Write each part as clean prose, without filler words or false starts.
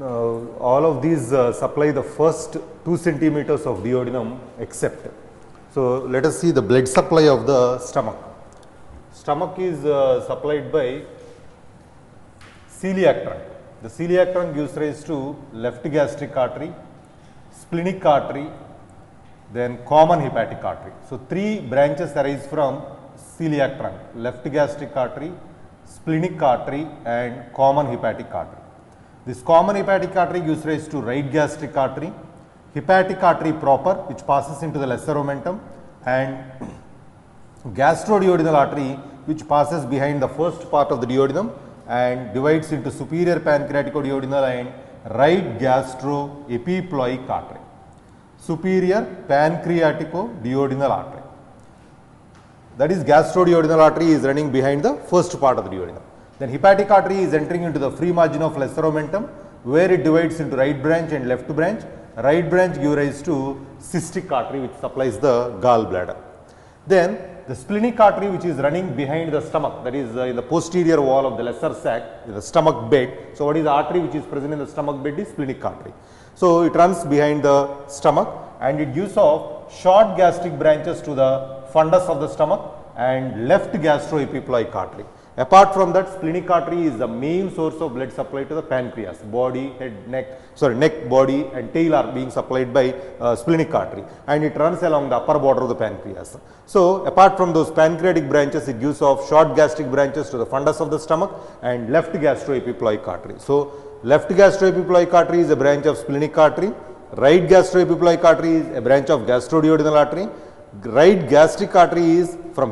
all of these supply the first 2 centimeters of duodenum except. So, let us see the blood supply of the stomach. Stomach is supplied by celiac trunk. The celiac trunk gives rise to left gastric artery, splenic artery, then common hepatic artery. So, 3 branches arise from celiac trunk: left gastric artery, splenic artery and common hepatic artery. This common hepatic artery gives rise to right gastric artery, hepatic artery proper which passes into the lesser omentum, and gastroduodenal artery which passes behind the first part of the duodenum and divides into superior pancreaticoduodenal and right gastroepiploic artery. Superior pancreaticoduodenal artery. That is, gastroduodenal artery is running behind the first part of the duodenum. Then hepatic artery is entering into the free margin of lesser omentum where it divides into right branch and left branch. Right branch gives rise to cystic artery which supplies the gallbladder. Then the splenic artery which is running behind the stomach, that is in the posterior wall of the lesser sac, the stomach bed. So, what is the artery which is present in the stomach bed is splenic artery. So, it runs behind the stomach and it gives off short gastric branches to the fundus of the stomach and left gastroepiploic artery. Apart from that, splenic artery is the main source of blood supply to the pancreas. Body, head, neck, body and tail are being supplied by splenic artery, and it runs along the upper border of the pancreas. So, apart from those pancreatic branches, it gives off short gastric branches to the fundus of the stomach and left gastroepiploic artery. So, left gastroepiploic artery is a branch of splenic artery, right gastroepiploic artery is a branch of gastroduodenal artery, right gastric artery is from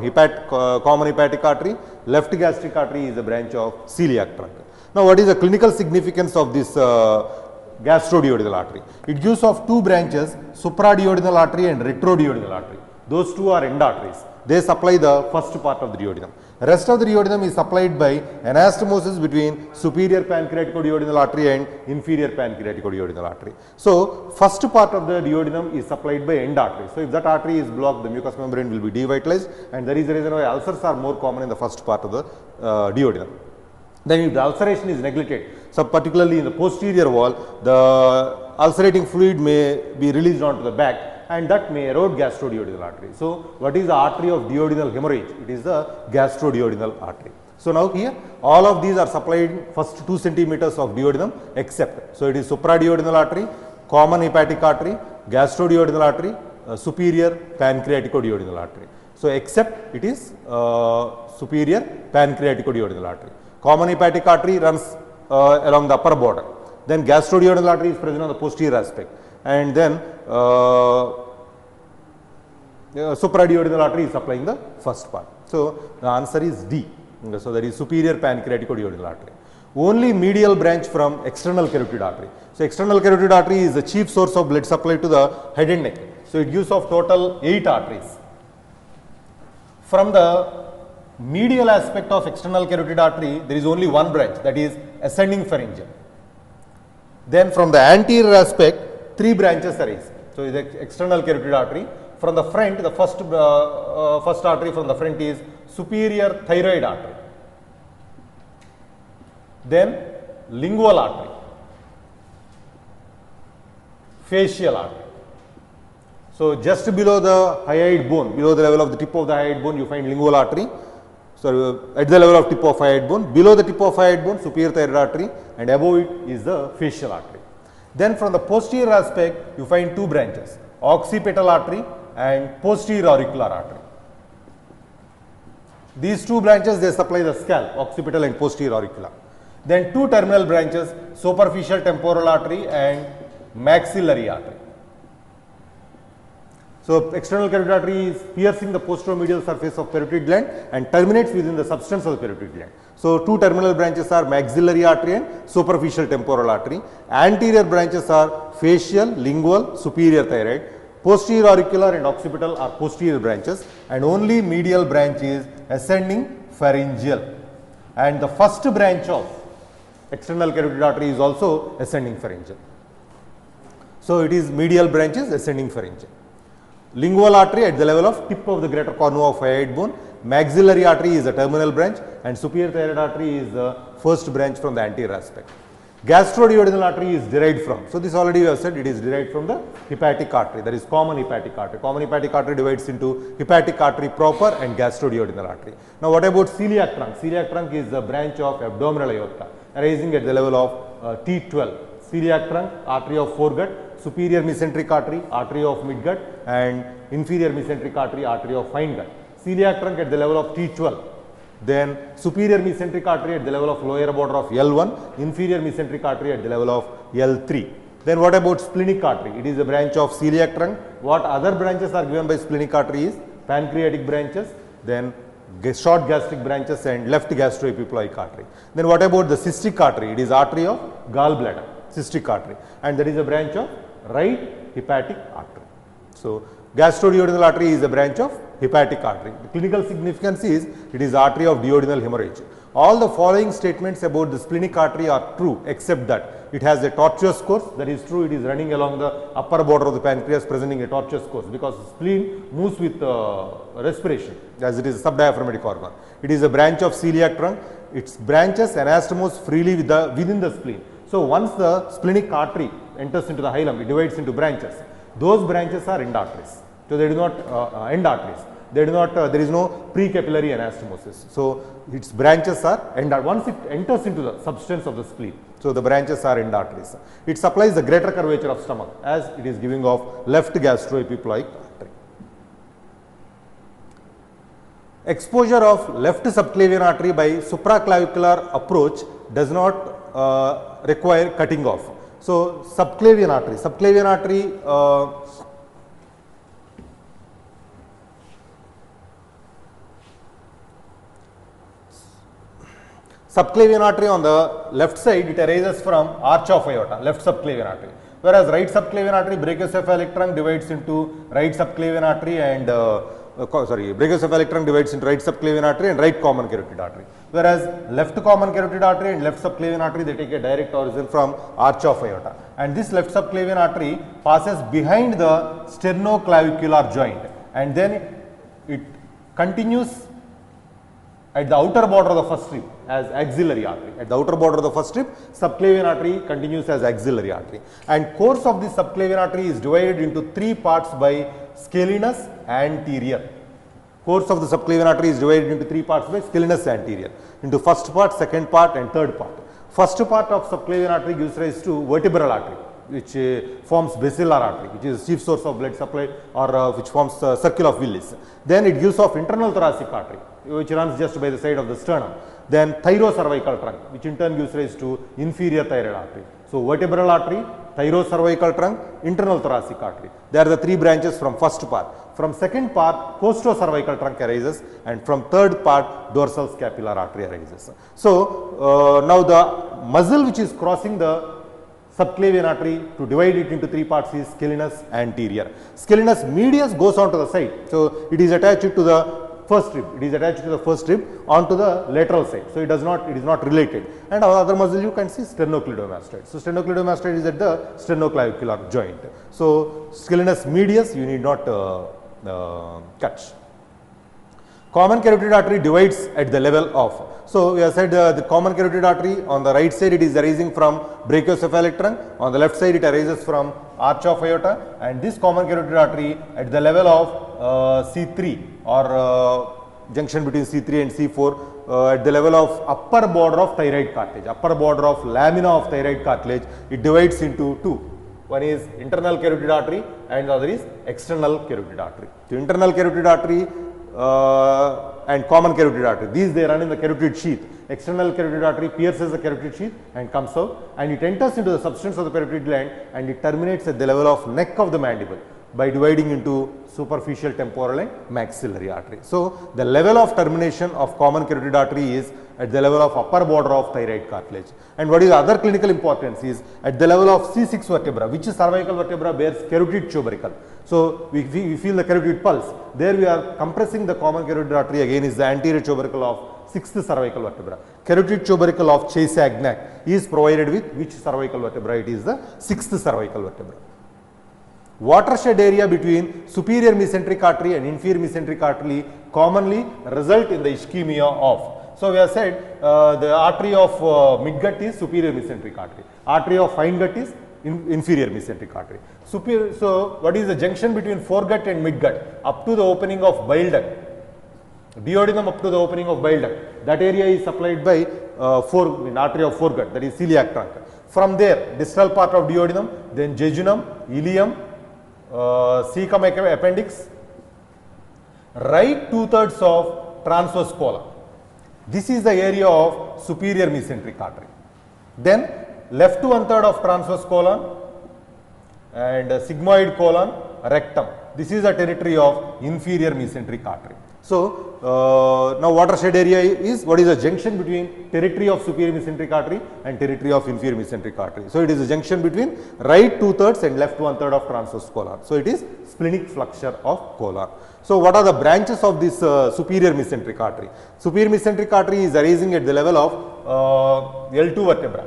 common hepatic artery, left gastric artery is a branch of celiac trunk. Now, what is the clinical significance of this gastroduodenal artery? It gives off 2 branches, supraduodenal artery and retroduodenal artery. Those 2 are end arteries. They supply the first part of the duodenum. The rest of the duodenum is supplied by anastomosis between superior pancreaticoduodenal artery and inferior pancreaticoduodenal artery. So, first part of the duodenum is supplied by end artery. So, if that artery is blocked, the mucous membrane will be devitalized, and that is the reason why ulcers are more common in the first part of the duodenum. Then if the ulceration is neglected, so particularly in the posterior wall, the ulcerating fluid may be released onto the back and that may erode gastroduodenal artery. So, what is the artery of duodenal hemorrhage? It is the gastroduodenal artery. So, now here all of these are supplied first 2 centimeters of duodenum except. So, it is supraduodenal artery, common hepatic artery, gastroduodenal artery, superior pancreaticoduodenal artery. So, except it is superior pancreaticoduodenal artery. Common hepatic artery runs along the upper border. Then gastroduodenal artery is present on the posterior aspect, and then supraduodenal artery is supplying the first part. So, the answer is D. So, that is superior pancreaticoduodenal artery. Only medial branch from external carotid artery. So, external carotid artery is the chief source of blood supply to the head and neck. So, it gives off total 8 arteries. From the medial aspect of external carotid artery, there is only one branch, that is ascending pharyngeal. Then from the anterior aspect, 3 branches arise. So, the external carotid artery. From the front, the first artery from the front is superior thyroid artery. Then lingual artery, facial artery. So, just below the hyoid bone, below the level of the tip of the hyoid bone, you find lingual artery. So, at the level of tip of hyoid bone, below the tip of hyoid bone, superior thyroid artery, and above it is the facial artery. Then from the posterior aspect, you find 2 branches, occipital artery and posterior auricular artery. These 2 branches, they supply the scalp, occipital and posterior auricular. Then 2 terminal branches, superficial temporal artery and maxillary artery. So, external carotid artery is piercing the posteromedial surface of parotid gland and terminates within the substance of the parotid gland. So, 2 terminal branches are maxillary artery and superficial temporal artery. Anterior branches are facial, lingual, superior thyroid. Posterior auricular and occipital are posterior branches, and only medial branch is ascending pharyngeal. And the first branch of external carotid artery is also ascending pharyngeal. So, it is medial branches ascending pharyngeal. Lingual artery at the level of tip of the greater cornu of hyoid bone, maxillary artery is the terminal branch, and superior thyroid artery is the first branch from the anterior aspect. Gastroduodenal artery is derived from, so this already we have said, it is derived from the hepatic artery, that is common hepatic artery. Common hepatic artery divides into hepatic artery proper and gastroduodenal artery. Now what about celiac trunk? Celiac trunk is the branch of abdominal aorta arising at the level of T12. Celiac trunk, artery of foregut, superior mesenteric artery, artery of midgut, and inferior mesenteric artery, artery of hindgut. Celiac trunk at the level of T12. Then superior mesenteric artery at the level of lower border of L1, inferior mesenteric artery at the level of L3. Then what about splenic artery? It is a branch of celiac trunk. What other branches are given by splenic artery is pancreatic branches, then short gastric branches and left gastroepiploic artery. Then what about the cystic artery? It is artery of gallbladder, cystic artery, and that is a branch of right hepatic artery. So gastroduodenal artery is a branch of hepatic artery. The clinical significance is it is artery of duodenal hemorrhage. All the following statements about the splenic artery are true except that it has a tortuous course. That is true, it is running along the upper border of the pancreas presenting a tortuous course because the spleen moves with respiration as it is a subdiaphragmatic organ. It is a branch of celiac trunk. Its branches anastomose freely within the spleen. So once the splenic artery enters into the hilum, it divides into branches. Those branches are end arteries. So they do not end arteries. They do not, there is no precapillary anastomosis. So its branches are end arteries. Once it enters into the substance of the spleen, so the branches are end arteries. It supplies the greater curvature of stomach as it is giving off left gastroepiploic artery. Exposure of left subclavian artery by supraclavicular approach does not require cutting off. So subclavian artery, subclavian artery on the left side, it arises from arch of aorta, left subclavian artery. Whereas right subclavian artery, brachiocephalic trunk divides into right subclavian artery and brachiocephalic trunk divides into right subclavian artery and right common carotid artery. Whereas left common carotid artery and left subclavian artery, they take a direct origin from arch of aorta. And this left subclavian artery passes behind the sternoclavicular joint and then it continues at the outer border of the first rib as axillary artery. At the outer border of the first rib, subclavian artery continues as axillary artery. And course of this subclavian artery is divided into three parts by scalenus anterior. Course of the subclavian artery is divided into three parts by scalenus anterior, into first part, second part and third part. First part of subclavian artery gives rise to vertebral artery, which forms basilar artery, which is chief source of blood supply, or which forms the circle of Willis. Then it gives off internal thoracic artery, which runs just by the side of the sternum. Then thyrocervical trunk, which in turn gives rise to inferior thyroid artery. So vertebral artery, thyrocervical trunk, internal thoracic artery. They are the three branches from first part. From second part, costocervical trunk arises, and from third part, dorsal scapular artery arises. So now the muscle which is crossing the subclavian artery to divide it into three parts is scalenus anterior. Scalenus medius goes on to the side. So it is attached to the first rib. It is attached to the first rib onto the lateral side. So it is not related. And other muscle you can see sternocleidomastoid. So sternocleidomastoid is at the sternoclavicular joint. So scalenus medius you need not cut. Common carotid artery divides at the level of. So we have said the common carotid artery on the right side it is arising from brachiocephalic trunk. On the left side it arises from arch of aorta, and this common carotid artery at the level of C3 or junction between C3 and C4 at the level of upper border of thyroid cartilage, upper border of lamina of thyroid cartilage, it divides into two. One is internal carotid artery and the other is external carotid artery. So internal carotid artery and common carotid artery, these they run in the carotid sheath. External carotid artery pierces the carotid sheath and comes out, and it enters into the substance of the parotid gland, and it terminates at the level of neck of the mandible by dividing into superficial temporal and maxillary artery. So the level of termination of common carotid artery is at the level of upper border of thyroid cartilage. And what is the other clinical importance is at the level of C6 vertebra, which is cervical vertebra bears carotid tubercle. So we feel the carotid pulse. There we are compressing the common carotid artery, again is the anterior tubercle of 6th cervical vertebra. Carotid tubercle of Chase-Agnac is provided with which cervical vertebra? It is the 6th cervical vertebra. Watershed area between superior mesenteric artery and inferior mesenteric artery commonly result in the ischemia of. So we have said the artery of midgut is superior mesenteric artery. Artery of hindgut is inferior mesenteric artery. So what is the junction between foregut and midgut? Up to the opening of bile duct, duodenum up to the opening of bile duct, that area is supplied by artery of foregut, that is celiac trunk. From there, distal part of duodenum, then jejunum, ileum, cecum appendix, right 2/3 of transverse colon. This is the area of superior mesenteric artery. Then left 1/3 of transverse colon and sigmoid colon, rectum. This is the territory of inferior mesenteric artery. So now watershed area is what is the junction between territory of superior mesenteric artery and territory of inferior mesenteric artery. So it is a junction between right 2/3 and left 1/3 of transverse colon. So it is splenic flexure of colon. So what are the branches of this superior mesenteric artery? Superior mesenteric artery is arising at the level of L2 vertebra,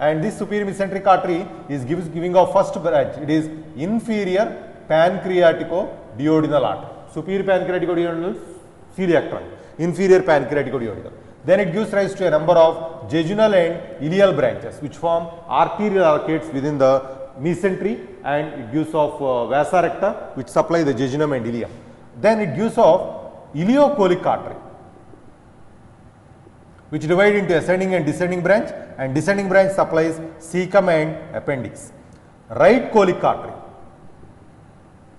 and this superior mesenteric artery is giving off first branch. It is inferior pancreatico-duodenal artery. Superior pancreatico-duodenal celiac trunk, inferior pancreatico-duodenal. Then it gives rise to a number of jejunal and ileal branches which form arterial arcades within the mesentery, and it gives off vasa recta which supply the jejunum and ileum. Then it gives off ileocolic artery which divide into ascending and descending branch, and descending branch supplies cecum and appendix. Right colic artery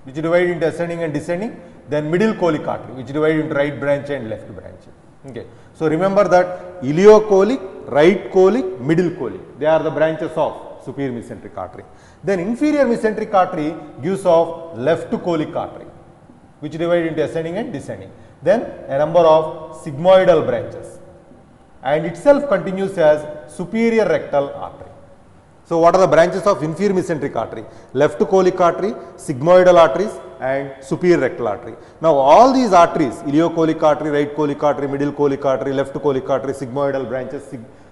which divide into ascending and descending, then middle colic artery which divide into right branch and left branch. Okay. So remember that ileocolic, right colic, middle colic, they are the branches of superior mesenteric artery. Then inferior mesenteric artery gives off left colic artery which divide into ascending and descending. Then a number of sigmoidal branches, and itself continues as superior rectal artery. So what are the branches of inferior mesenteric artery? Left colic artery, sigmoidal arteries, and superior rectal artery. Now all these arteries, ileocolic artery, right colic artery, middle colic artery, left colic artery, sigmoidal branches,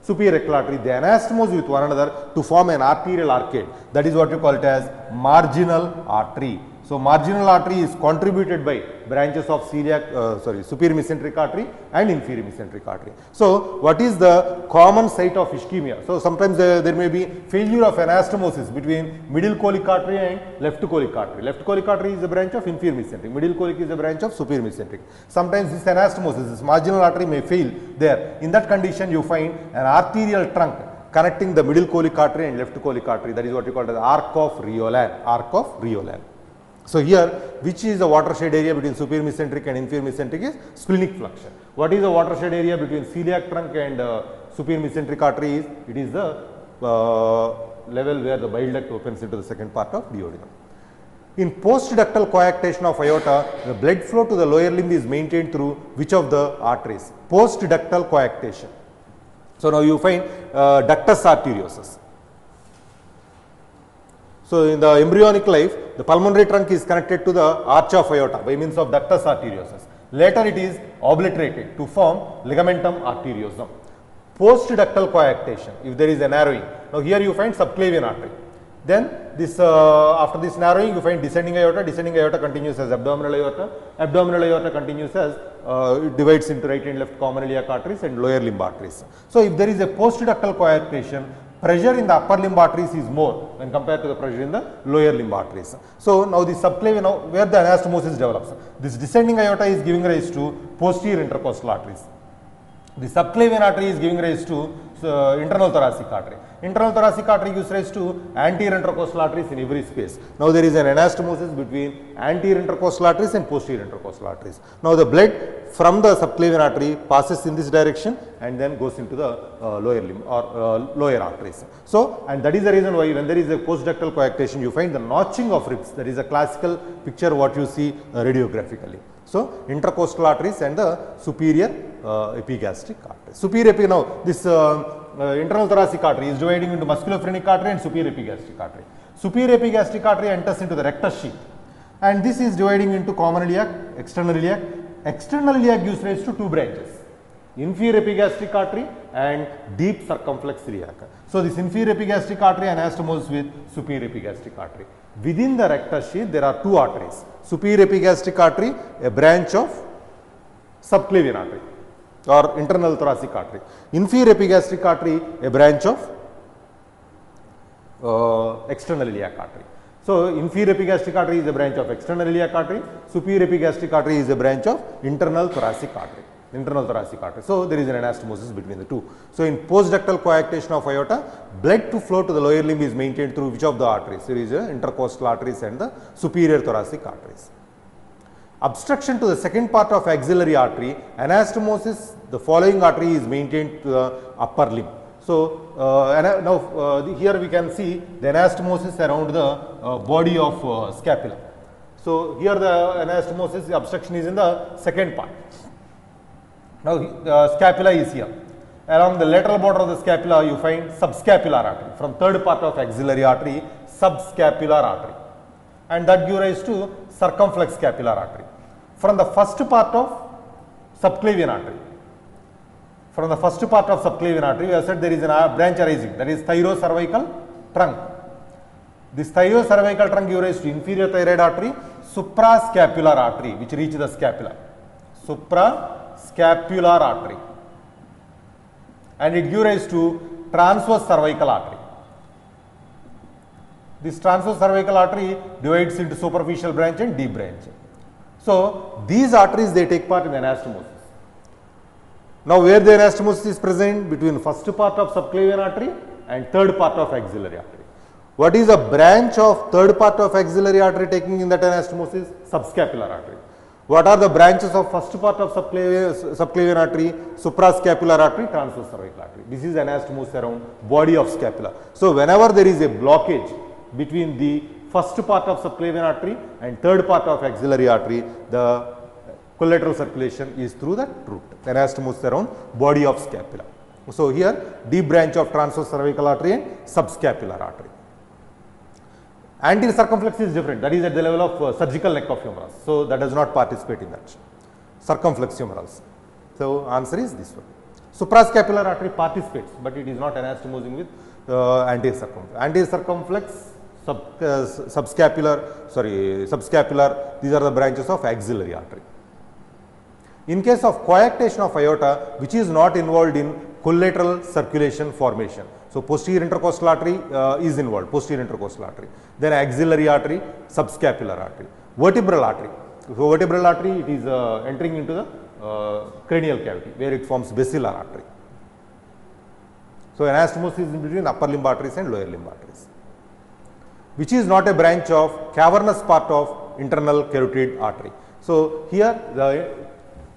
superior rectal artery, they anastomose with one another to form an arterial arcade. That is what you call it as marginal artery. So marginal artery is contributed by branches of superior mesenteric artery and inferior mesenteric artery. So what is the common site of ischemia? So sometimes there may be failure of anastomosis between middle colic artery and left colic artery. Left colic artery is a branch of inferior mesenteric, middle colic is a branch of superior mesenteric. Sometimes this anastomosis, this marginal artery may fail there. In that condition you find an arterial trunk connecting the middle colic artery and left colic artery. That is what you call as arc of Riolan, arc of Riolan. So here, which is the watershed area between superior mesenteric and inferior mesenteric is splenic flexure. What is the watershed area between celiac trunk and superior mesenteric artery is? It is the level where the bile duct opens into the second part of duodenum. In postductal coarctation of aorta, the blood flow to the lower limb is maintained through which of the arteries? Postductal coarctation. So now you find ductus arteriosus. So in the embryonic life, the pulmonary trunk is connected to the arch of aorta by means of ductus arteriosus. Later it is obliterated to form ligamentum arteriosum. Postductal coarctation, if there is a narrowing. Now here you find subclavian artery. Then this after this narrowing you find descending aorta continues as abdominal aorta continues as it divides into right and left common iliac arteries and lower limb arteries. So if there is a postductal coarctation, pressure in the upper limb arteries is more when compared to the pressure in the lower limb arteries. So now the subclavian, now where the anastomosis develops, this descending aorta is giving rise to posterior intercostal arteries. The subclavian artery is giving rise to internal thoracic artery. Internal thoracic artery gives rise to anterior intercostal arteries in every space. Now there is an anastomosis between anterior intercostal arteries and posterior intercostal arteries. Now the blood from the subclavian artery passes in this direction and then goes into the lower limb or lower arteries. So, and that is the reason why when there is a postductal coarctation you find the notching of ribs. That is a classical picture what you see radiographically. So, intercostal arteries and the superior epigastric artery. Superior now this internal thoracic artery is dividing into musculophrenic artery and superior epigastric artery. Superior epigastric artery enters into the rectus sheath, and this is dividing into common iliac, external iliac. External iliac gives rise to two branches, inferior epigastric artery and deep circumflex iliac. So this inferior epigastric artery anastomoses with superior epigastric artery. Within the rectus sheath there are two arteries, superior epigastric artery, a branch of subclavian artery. or internal thoracic artery. Inferior epigastric artery, a branch of external iliac artery. So, inferior epigastric artery is a branch of external iliac artery, superior epigastric artery is a branch of internal thoracic artery. So, there is an anastomosis between the two. So, in postductal coarctation of aorta, blood to flow to the lower limb is maintained through which of the arteries? There is intercostal arteries and the superior thoracic arteries. Obstruction to the second part of axillary artery, anastomosis, the following artery is maintained to the upper limb. So, here we can see the anastomosis around the body of scapula. So, here the anastomosis, the obstruction is in the second part. Now, the scapula is here. Along the lateral border of the scapula, you find subscapular artery. From third part of axillary artery, subscapular artery. And that gives rise to circumflex scapular artery. From the first part of subclavian artery. From the first part of subclavian artery, we have said there is a branch arising, that is thyrocervical trunk. This thyrocervical trunk gives rise to inferior thyroid artery, suprascapular artery, which reaches the scapula. Suprascapular artery. And it gives rise to transverse cervical artery. This transverse cervical artery divides into superficial branch and deep branch. So, these arteries, they take part in the anastomosis. Now, where the anastomosis is present? Between first part of subclavian artery and third part of axillary artery. What is a branch of third part of axillary artery taking in that anastomosis? Subscapular artery. What are the branches of first part of subclavian artery? Suprascapular artery, transverse cervical artery. This is anastomosis around body of scapula. So, whenever there is a blockage between the first part of subclavian artery and third part of axillary artery, the collateral circulation is through that route, anastomosis around body of scapula. So, here deep branch of transverse cervical artery and subscapular artery. Anterior circumflex is different, that is at the level of surgical neck of humerus. So, that does not participate in that circumflex humerus. So, answer is this one. Suprascapular artery participates, but it is not anastomosing with anterior circumflex. Anterior circumflex, subscapular, these are the branches of axillary artery. In case of coarctation of aorta, which is not involved in collateral circulation formation. So, posterior intercostal artery is involved, posterior intercostal artery. Then axillary artery, subscapular artery. Vertebral artery. So, vertebral artery, it is entering into the cranial cavity where it forms basilar artery. So, anastomosis is in between upper limb arteries and lower limb arteries. Which is not a branch of cavernous part of internal carotid artery. So, here the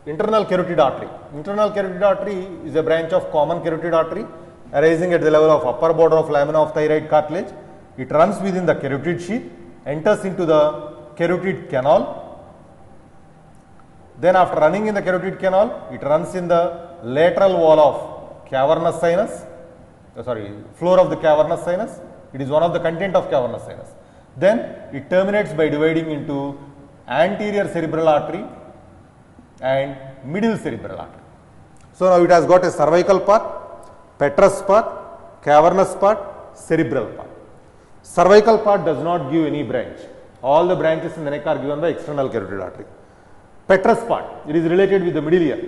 internal carotid artery. Internal carotid artery is a branch of common carotid artery arising at the level of upper border of lamina of thyroid cartilage. It runs within the carotid sheath, enters into the carotid canal. Then after running in the carotid canal, it runs in the lateral wall of cavernous sinus, floor of the cavernous sinus. It is one of the content of cavernous sinus. Then it terminates by dividing into anterior cerebral artery and middle cerebral artery. So, now it has got a cervical part, petrous part, cavernous part, cerebral part. Cervical part does not give any branch. All the branches in the neck are given by external carotid artery. Petrous part, it is related with the middle ear.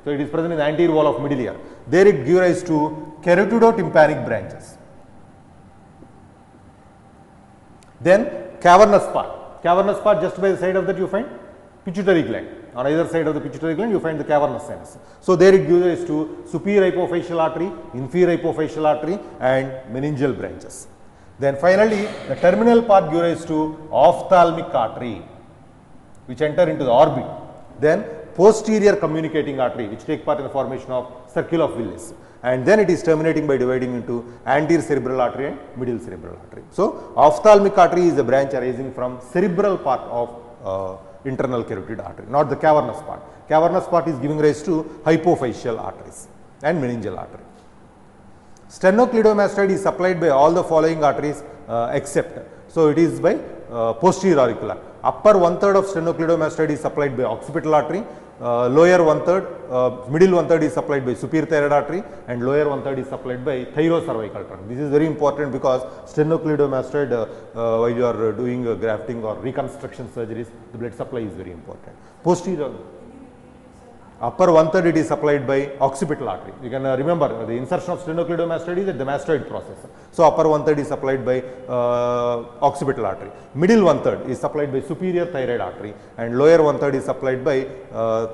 So, it is present in the anterior wall of middle ear. There it gives rise to carotidotympanic branches. Then cavernous part. Cavernous part, just by the side of that you find pituitary gland. On either side of the pituitary gland you find the cavernous sinus. So, there it gives rise to superior hypophyseal artery, inferior hypophyseal artery and meningeal branches. Then finally, the terminal part gives rise to ophthalmic artery which enter into the orbit. Then posterior communicating artery which take part in the formation of circle of Willis. And then it is terminating by dividing into anterior cerebral artery and middle cerebral artery. So, ophthalmic artery is a branch arising from cerebral part of internal carotid artery, not the cavernous part. Cavernous part is giving rise to hypophyseal arteries and meningeal artery. Sternocleidomastoid is supplied by all the following arteries except. So, it is by posterior auricular. Upper 1/3 of sternocleidomastoid is supplied by occipital artery. Lower 1/3, middle 1/3 is supplied by superior thyroid artery and lower 1/3 is supplied by thyrocervical trunk. This is very important because sternocleidomastoid while you are doing grafting or reconstruction surgeries, the blood supply is very important. Posterior, Upper one third it is supplied by occipital artery. You can remember the insertion of sternocleidomastoidis at the mastoid process. So upper one third is supplied by occipital artery. Middle one third is supplied by superior thyroid artery, and lower one third is supplied by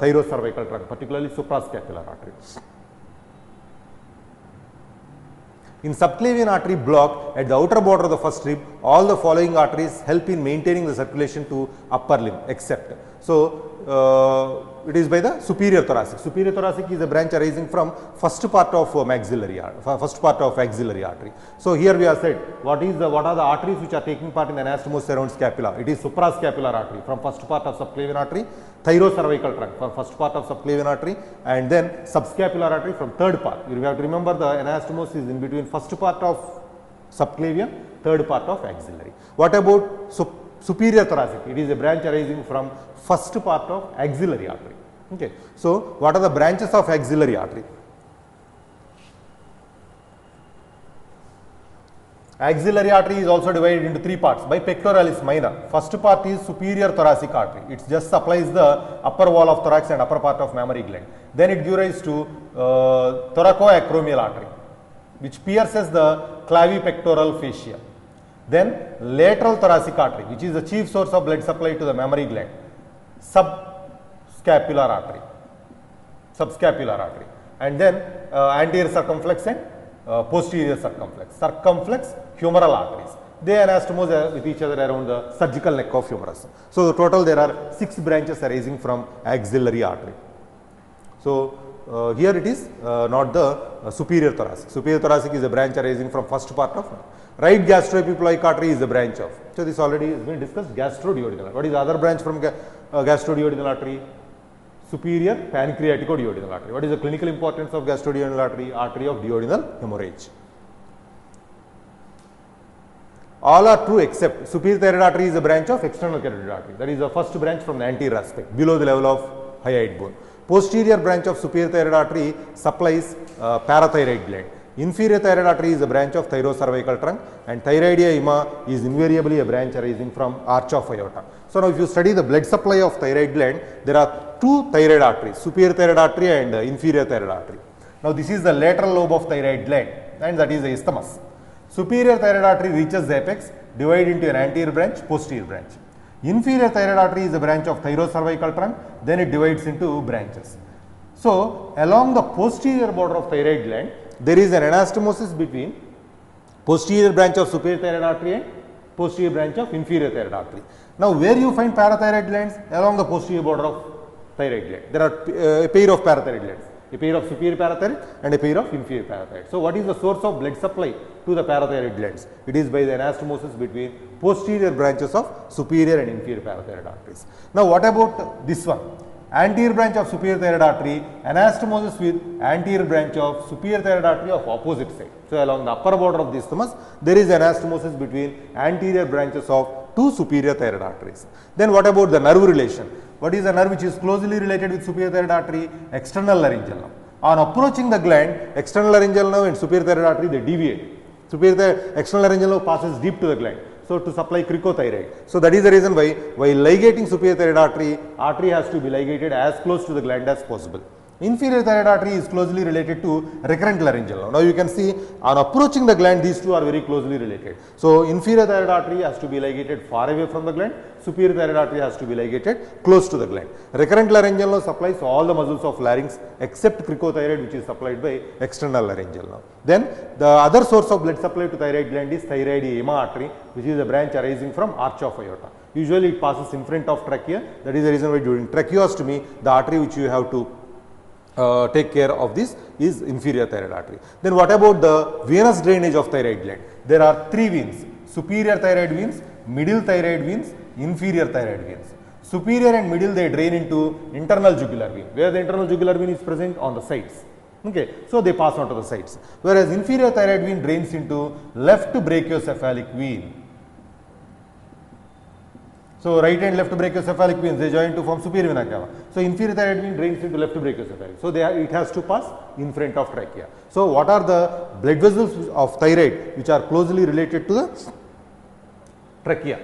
thyrocervical trunk, particularly suprascapular artery. In subclavian artery block at the outer border of the first rib, all the following arteries help in maintaining the circulation to upper limb except. So, it is by the superior thoracic. Superior thoracic is a branch arising from first part of axillary artery. So, here we have said what are the arteries which are taking part in the anastomosis around scapula. It is suprascapular artery from first part of subclavian artery, thyrocervical trunk from first part of subclavian artery, and then subscapular artery from third part. You have to remember the anastomosis is in between first part of subclavian, third part of axillary. What about superior thoracic? It is a branch arising from first part of axillary artery. Okay. So, what are the branches of axillary artery? Axillary artery is also divided into three parts by pectoralis minor. First part is superior thoracic artery. It just supplies the upper wall of thorax and upper part of mammary gland. Then it gives rise to thoracoacromial artery, which pierces the clavipectoral fascia. Then lateral thoracic artery, which is the chief source of blood supply to the mammary gland. Subscapular artery, and then anterior circumflex and posterior circumflex humeral arteries. They anastomose with each other around the surgical neck of humerus. So, the total there are 6 branches arising from axillary artery. So, here it is not the superior thoracic. Superior thoracic is a branch arising from first part of right gastroepiploic artery is a branch of. So, this already has been discussed, gastroduodenal. What is the other branch from gastroduodenal artery? Superior pancreaticoduodenal artery. What is the clinical importance of gastroduodenal artery? Artery of duodenal hemorrhage. All are true except superior thyroid artery is a branch of external carotid artery. That is the first branch from the anterior aspect, below the level of hyoid bone. Posterior branch of superior thyroid artery supplies parathyroid gland. Inferior thyroid artery is a branch of thyrocervical trunk, and thyroidea ima is invariably a branch arising from arch of aorta. So, now if you study the blood supply of thyroid gland, there are 2 thyroid arteries, superior thyroid artery and inferior thyroid artery. Now, this is the lateral lobe of thyroid gland, and that is the isthmus. Superior thyroid artery reaches the apex, divided into an anterior branch, posterior branch. Inferior thyroid artery is a branch of thyrocervical trunk, then it divides into branches. So, along the posterior border of thyroid gland, there is an anastomosis between posterior branch of superior thyroid artery and posterior branch of inferior thyroid artery. Now, where you find parathyroid glands? Along the posterior border of thyroid gland. There are a pair of parathyroid glands, a pair of superior parathyroid and a pair of inferior parathyroid. So, what is the source of blood supply to the parathyroid glands? It is by the anastomosis between posterior branches of superior and inferior parathyroid arteries. Now, what about this one? Anterior branch of superior thyroid artery, anastomosis with anterior branch of superior thyroid artery of opposite side. So, along the upper border of the isthmus, there is anastomosis between anterior branches of 2 superior thyroid arteries. Then what about the nerve relation? What is the nerve which is closely related with superior thyroid artery? External laryngeal nerve. On approaching the gland, external laryngeal nerve and superior thyroid artery, they deviate. External laryngeal nerve passes deep to the gland. So, to supply cricothyroid. So, that is the reason why while ligating superior thyroid artery has to be ligated as close to the gland as possible. Inferior thyroid artery is closely related to recurrent laryngeal nerve. Now, you can see on approaching the gland, these two are very closely related. So, inferior thyroid artery has to be ligated far away from the gland, superior thyroid artery has to be ligated close to the gland. Recurrent laryngeal nerve supplies all the muscles of larynx except cricothyroid, which is supplied by external laryngeal nerve. Then, the other source of blood supply to thyroid gland is thyroidema artery, which is a branch arising from arch of aorta. Usually, it passes in front of trachea. That is the reason why during tracheostomy, the artery which you have to take care of this is inferior thyroid artery. Then what about the venous drainage of thyroid gland? There are 3 veins: superior thyroid veins, middle thyroid veins, inferior thyroid veins. Superior and middle, they drain into internal jugular vein, where the internal jugular vein is present on the sides. Okay, so they pass on to the sides. Whereas inferior thyroid vein drains into left brachiocephalic vein. So, right and left brachiocephalic veins, they join to form superior vena cava. So, inferior thyroid vein drains into left brachiocephalic. So, it has to pass in front of trachea. So, what are the blood vessels of thyroid which are closely related to the trachea?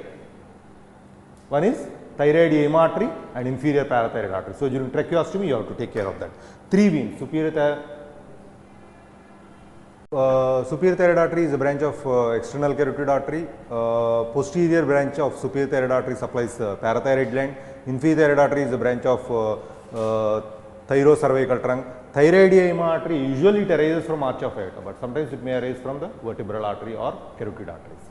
One is thyroidium artery and inferior parathyroid artery. So, during tracheostomy you have to take care of that. 3 veins, superior thyroid artery is a branch of external carotid artery. Posterior branch of superior thyroid artery supplies parathyroid gland. Inferior thyroid artery is a branch of thyrocervical trunk. Thyroidium artery usually it arises from arch of aorta, but sometimes it may arise from the vertebral artery or carotid arteries.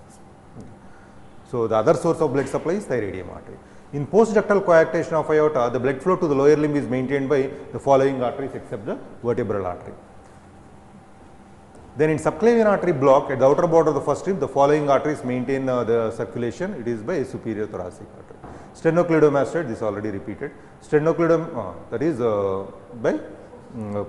So, the other source of blood supply is thyroidium artery. In postductal coarctation of aorta, the blood flow to the lower limb is maintained by the following arteries except the vertebral artery. Then in subclavian artery block at the outer border of the first rib, the following arteries maintain the circulation. It is by superior thoracic artery. Sternocleidomastoid, this already repeated. That is by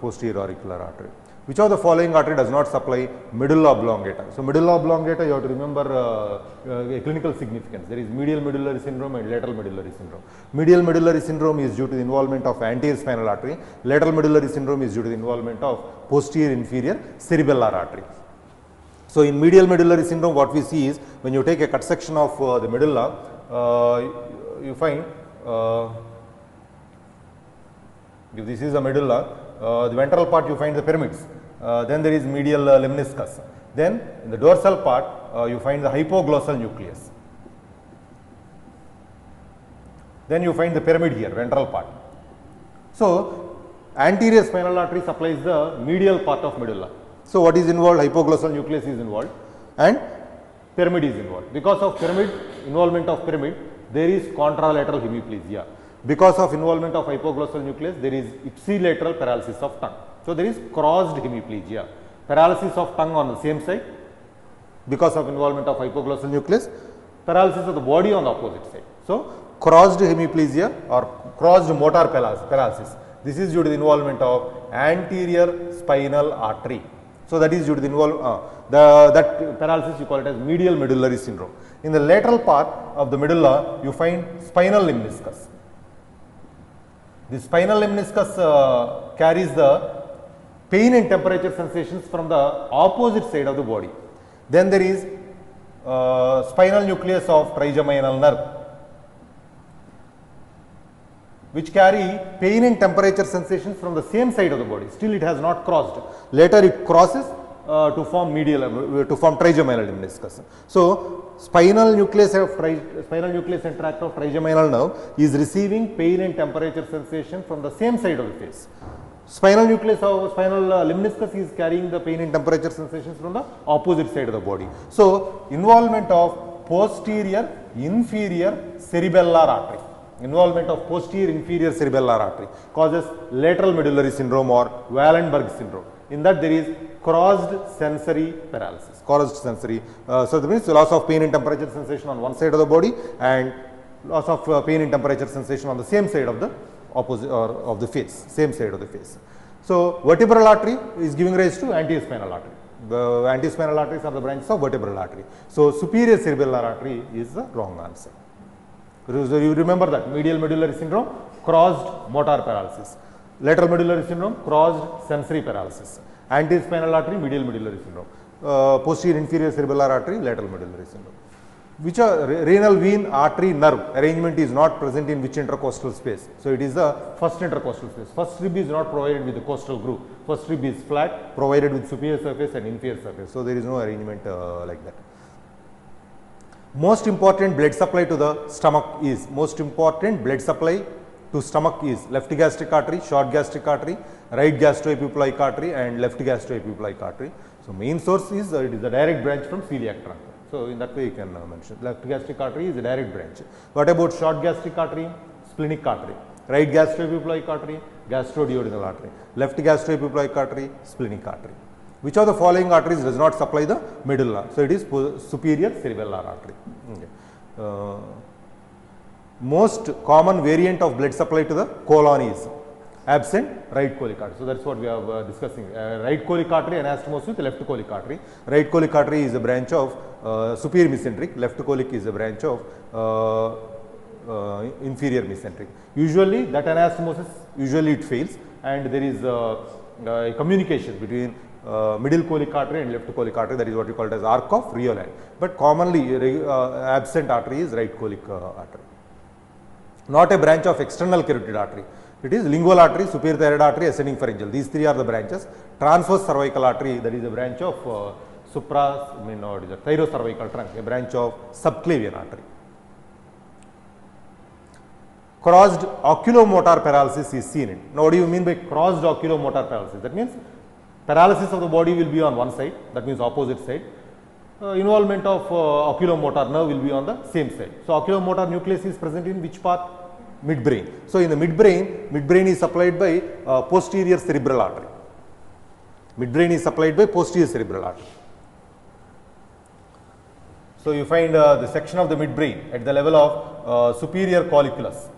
posterior auricular artery. Which of the following artery does not supply medulla oblongata? So, medulla oblongata you have to remember a clinical significance. There is medial medullary syndrome and lateral medullary syndrome. Medial medullary syndrome is due to the involvement of anterior spinal artery. Lateral medullary syndrome is due to the involvement of posterior inferior cerebellar artery. So, in medial medullary syndrome what we see is when you take a cut section of the medulla, you find if this is the medulla, the ventral part you find the pyramids, then there is medial lemniscus. Then in the dorsal part you find the hypoglossal nucleus. Then you find the pyramid here, ventral part. So, anterior spinal artery supplies the medial part of medulla. So, what is involved? Hypoglossal nucleus is involved and pyramid is involved. Because of involvement of pyramid, there is contralateral hemiplegia. Because of involvement of hypoglossal nucleus, there is ipsilateral paralysis of tongue. So, there is crossed hemiplegia, paralysis of tongue on the same side because of involvement of hypoglossal nucleus, paralysis of the body on the opposite side. So, crossed hemiplegia or crossed motor paralysis. This is due to the involvement of anterior spinal artery. So, that is due to the that paralysis you call it as medial medullary syndrome. In the lateral part of the medulla, you find spinal lemniscus. The spinal lemniscus carries the pain and temperature sensations from the opposite side of the body. Then there is spinal nucleus of trigeminal nerve, which carry pain and temperature sensations from the same side of the body. Still it has not crossed. Later it crosses to form trigeminal lemniscus. So, spinal nucleus and tract of trigeminal nerve is receiving pain and temperature sensation from the same side of the face. Spinal nucleus of spinal lemniscus is carrying the pain and temperature sensations from the opposite side of the body. So, involvement of posterior inferior cerebellar artery. Involvement of posterior inferior cerebellar artery causes lateral medullary syndrome or Wallenberg syndrome. In that there is crossed sensory paralysis, so that means loss of pain and temperature sensation on one side of the body and loss of pain and temperature sensation on the same side of the opposite or of the face, same side of the face. So, vertebral artery is giving rise to anterior spinal artery. The anterior spinal arteries are the branches of vertebral artery. So, superior cerebellar artery is the wrong answer. So, you remember that medial medullary syndrome, crossed motor paralysis. Lateral medullary syndrome, crossed sensory paralysis. Anterior spinal artery, medial medullary syndrome. Posterior inferior cerebellar artery, lateral medullary syndrome. Which are renal vein artery nerve arrangement is not present in which intercostal space. So, it is the first intercostal space. First rib is not provided with the costal groove. First rib is flat, provided with superior surface and inferior surface. So, there is no arrangement like that. Most important blood supply to the stomach is, left gastric artery, short gastric artery, right gastroepiploic artery and left gastroepiploic artery. So, main source is it is a direct branch from celiac trunk. So, in that way you can mention left gastric artery is a direct branch. What about short gastric artery? Splenic artery. Right gastroepiploic artery, gastroduodenal artery. Left gastroepiploic artery, splenic artery. Which of the following arteries does not supply the medulla? So, it is superior cerebellar artery. Okay. Most common variant of blood supply to the colon is absent right colic artery. So, that is what we are discussing. Right colic artery anastomosed with left colic artery. Right colic artery is a branch of superior mesenteric, left colic is a branch of inferior mesenteric. Usually that anastomosis, usually it fails and there is a communication between middle colic artery and left colic artery, that is what we call it as arc of Riolan. But commonly absent artery is right colic artery. not a branch of external carotid artery. It is lingual artery, superior thyroid artery, ascending pharyngeal. These three are the branches. Transverse cervical artery, that is a branch of thyrocervical trunk, a branch of subclavian artery. Crossed oculomotor paralysis is seen in. Now, what do you mean by crossed oculomotor paralysis? That means paralysis of the body will be on one side, that means opposite side. Involvement of oculomotor nerve will be on the same side. So, oculomotor nucleus is present in which part? Midbrain. So, in the midbrain is supplied by posterior cerebral artery. Midbrain is supplied by posterior cerebral artery. So, you find the section of the midbrain at the level of superior colliculus.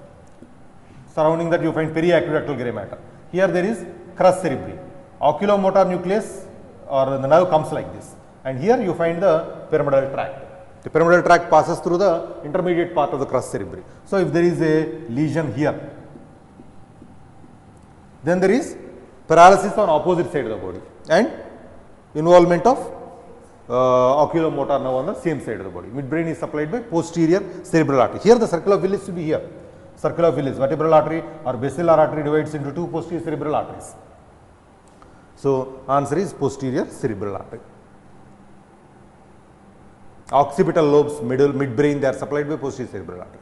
Surrounding that you find periaqueductal gray matter. Here there is crus cerebri. Oculomotor nucleus or the nerve comes like this, and here you find the pyramidal tract. The pyramidal tract passes through the intermediate part of the crus cerebri. So, if there is a lesion here, then there is paralysis on opposite side of the body and involvement of oculomotor nerve on the same side of the body. Midbrain is supplied by posterior cerebral artery. Here the circle of Willis will be here. Circle of Willis, vertebral artery or basilar artery divides into two posterior cerebral arteries. So, answer is posterior cerebral artery. Occipital lobes, midbrain, they are supplied by posterior cerebral artery.